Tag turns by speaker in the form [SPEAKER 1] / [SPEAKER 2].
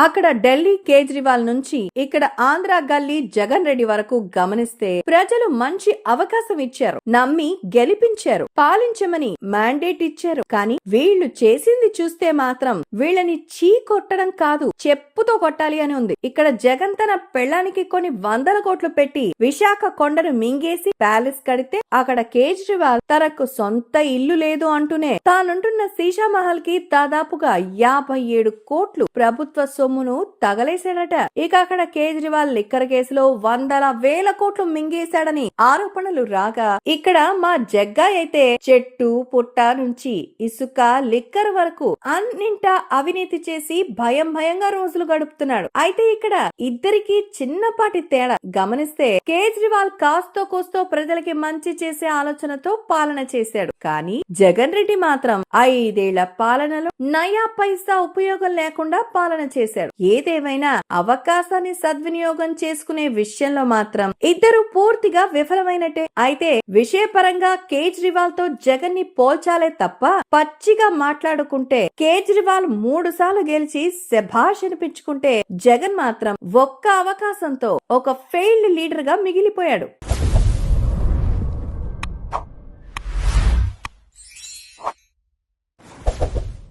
[SPEAKER 1] అక్కడ ఢిల్లీ కేజ్రీవాల్ నుంచి ఇక్కడ ఆంధ్ర గల్లీ జగన్ రెడ్డి వరకు గమనిస్తే ప్రజలు మంచి అవకాశం ఇచ్చారు, నమ్మి గెలిపించారు, పాలించమని మ్యాండేట్ ఇచ్చారు. కానీ వీళ్లు చేసింది చూస్తే మాత్రం వీళ్ళని చీ కొట్టడం కాదు, చెప్పుతో కొట్టాలి అని ఉంది. ఇక్కడ జగన్ తన పెళ్ళానికి కొన్ని వందల కోట్లు పెట్టి విశాఖ కొండను మింగేసి ప్యాలెస్ కడితే అక్కడ కేజ్రీవాల్ తనకు సొంత ఇల్లు లేదు అంటూనే తానుంటున్న శీషా మహల్ కి దాదాపుగా 57 కోట్లు ప్రభుత్వ సొమ్మును తగలేశాడట. ఇక అక్కడ కేజ్రీవాల్ లిక్కర్ కేసులో వందల వేల కోట్లు మింగేశాడని ఆరోపణలు రాగా, ఇక్కడ మా జగ్గా అయితే చెట్టు పుట్ట నుంచి ఇసుక లిక్కర్ వరకు అన్నింటా అవినీతి చేసి భయంగా రోజులు గడుపుతున్నాడు. అయితే ఇక్కడ ఇద్దరికి చిన్నపాటి తేడా గమనిస్తే కేజ్రీవాల్ కాస్తో కోస్తో ప్రజలకి మంచి చేసే ఆలోచనతో పాలన చేశాడు. కానీ జగన్ రెడ్డి మాత్రం 5 ఏళ్ల పాలనలో నయా పైసా ఉపయోగం లేకుండా పాలన చేశాడు. ఏదేమైనా అవకాశాన్ని సద్వినియోగం చేసుకునే విషయంలో మాత్రం ఇద్దరు పూర్తిగా విఫలమైనట్టే. అయితే విషయపరంగా కేజ్రీవాల్ తో జగన్ ని పోల్చాలే తప్ప పచ్చిగా మాట్లాడుకుంటే కేజ్రీవాల్ 3 సార్లు గెలిచి శభాష్ అనిపించుకుంటే జగన్ మాత్రం ఒక్క అవకాశంతో ఒక ఫెయిల్డ్ లీడర్ గా మిగిలిపోయాడు.